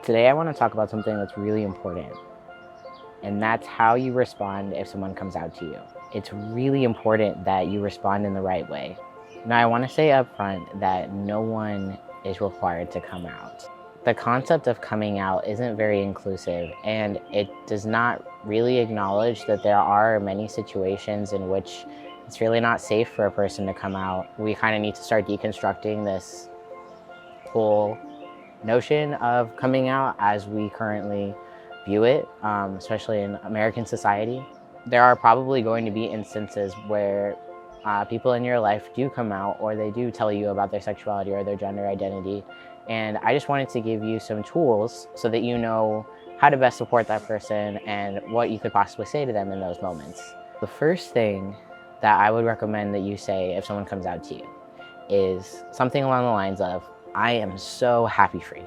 Today, I want to talk about something that's really important, and that's how you respond if someone comes out to you. It's really important that you respond in the right way. Now, I want to say up front that no one is required to come out. The concept of coming out isn't very inclusive, and it does not really acknowledge that there are many situations in which it's really not safe for a person to come out. We kind of need to start deconstructing this whole notion of coming out as we currently view it, especially in American society. There are probably going to be instances where people in your life do come out, or they do tell you about their sexuality or their gender identity. And I just wanted to give you some tools so that you know how to best support that person and what you could possibly say to them in those moments. The first thing that I would recommend that you say if someone comes out to you is something along the lines of, "I am so happy for you."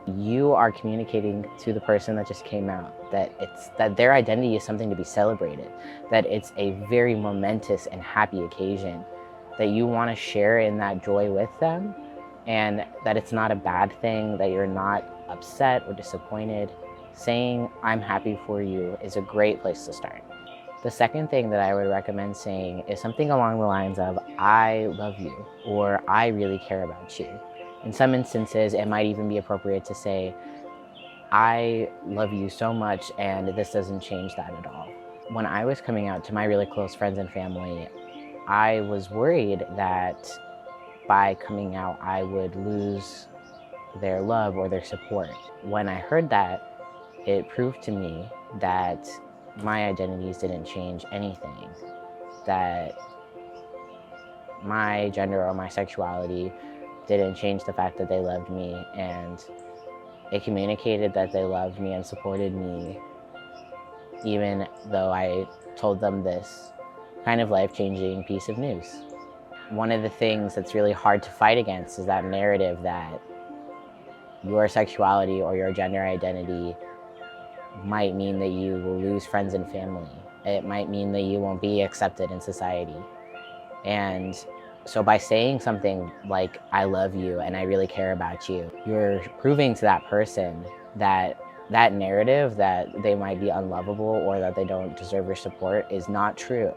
You are communicating to the person that just came out that their identity is something to be celebrated, that it's a very momentous and happy occasion, that you want to share in that joy with them, and that it's not a bad thing, that you're not upset or disappointed. Saying "I'm happy for you" is a great place to start. The second thing that I would recommend saying is something along the lines of, "I love you," or "I really care about you." In some instances, it might even be appropriate to say, "I love you so much, and this doesn't change that at all." When I was coming out to my really close friends and family, I was worried that by coming out, I would lose their love or their support. When I heard that, it proved to me that my identities didn't change anything, that my gender or my sexuality didn't change the fact that they loved me, and it communicated that they loved me and supported me even though I told them this kind of life-changing piece of news. One of the things that's really hard to fight against is that narrative that your sexuality or your gender identity might mean that you will lose friends and family. It might mean that you won't be accepted in society. And so by saying something like "I love you" and "I really care about you," you're proving to that person that that narrative that they might be unlovable or that they don't deserve your support is not true.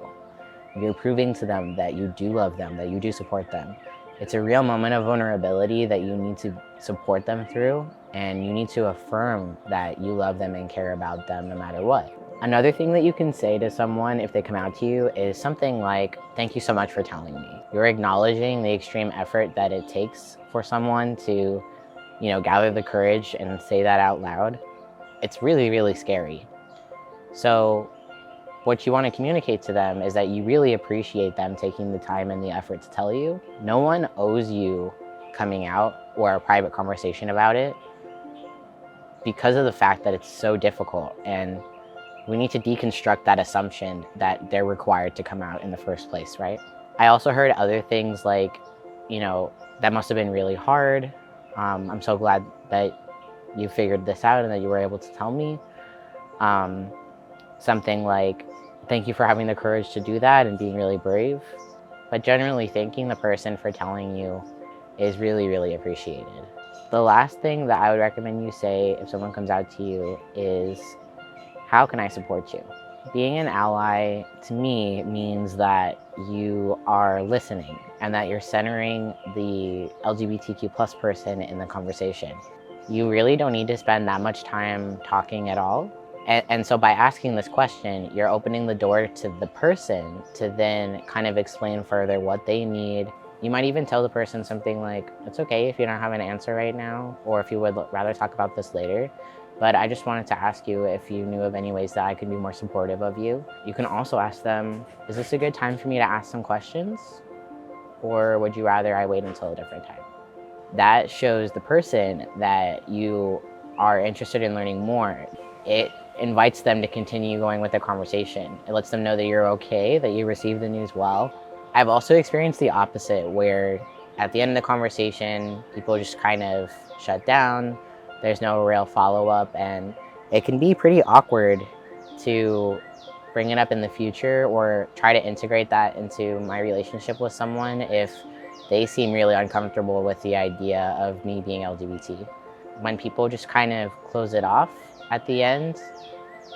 You're proving to them that you do love them, that you do support them. It's a real moment of vulnerability that you need to support them through, and you need to affirm that you love them and care about them no matter what. Another thing that you can say to someone if they come out to you is something like, "Thank you so much for telling me." You're acknowledging the extreme effort that it takes for someone to, gather the courage and say that out loud. It's really, really scary. So what you want to communicate to them is that you really appreciate them taking the time and the effort to tell you. No one owes you coming out or a private conversation about it because of the fact that it's so difficult, and we need to deconstruct that assumption that they're required to come out in the first place, right? I also heard other things like, that must have been really hard. I'm so glad that you figured this out and that you were able to tell me. Something like, "Thank you for having the courage to do that and being really brave." But generally, thanking the person for telling you is really, really appreciated. The last thing that I would recommend you say if someone comes out to you is, "How can I support you?" Being an ally, to me, means that you are listening and that you're centering the LGBTQ plus person in the conversation. You really don't need to spend that much time talking at all. And so by asking this question, you're opening the door to the person to then kind of explain further what they need. You might even tell the person something like, "It's okay if you don't have an answer right now, or if you would rather talk about this later. But I just wanted to ask you if you knew of any ways that I could be more supportive of you." You can also ask them, "Is this a good time for me to ask some questions? Or would you rather I wait until a different time?" That shows the person that you are interested in learning more. It invites them to continue going with the conversation. It lets them know that you're okay, that you received the news well. I've also experienced the opposite, where at the end of the conversation, people just kind of shut down. There's no real follow-up, and it can be pretty awkward to bring it up in the future or try to integrate that into my relationship with someone if they seem really uncomfortable with the idea of me being LGBT. When people just kind of close it off at the end,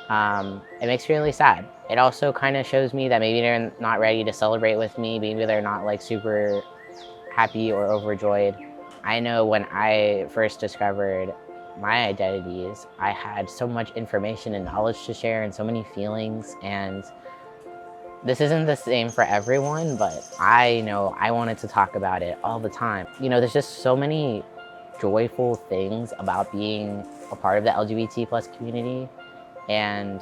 it makes me really sad. It also kind of shows me that maybe they're not ready to celebrate with me. Maybe they're not like super happy or overjoyed. I know when I first discovered my identities, I had so much information and knowledge to share and so many feelings, and this isn't the same for everyone, but I know I wanted to talk about it all the time. You know, there's just so many joyful things about being a part of the LGBT plus community, and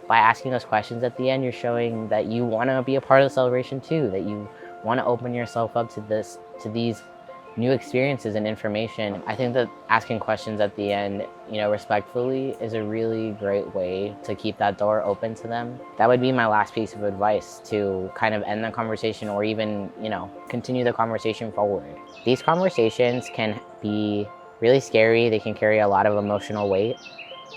by asking those questions at the end, you're showing that you want to be a part of the celebration too, that you want to open yourself up to these new experiences and information. I think that asking questions at the end, you know, respectfully, is a really great way to keep that door open to them. That would be my last piece of advice to kind of end the conversation or even, you know, continue the conversation forward. These conversations can be really scary. They can carry a lot of emotional weight,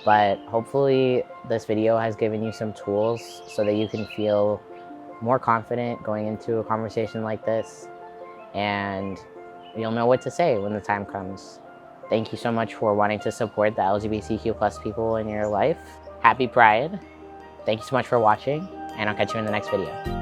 but hopefully this video has given you some tools so that you can feel more confident going into a conversation like this, and you'll know what to say when the time comes. Thank you so much for wanting to support the LGBTQ plus people in your life. Happy Pride. Thank you so much for watching, and I'll catch you in the next video.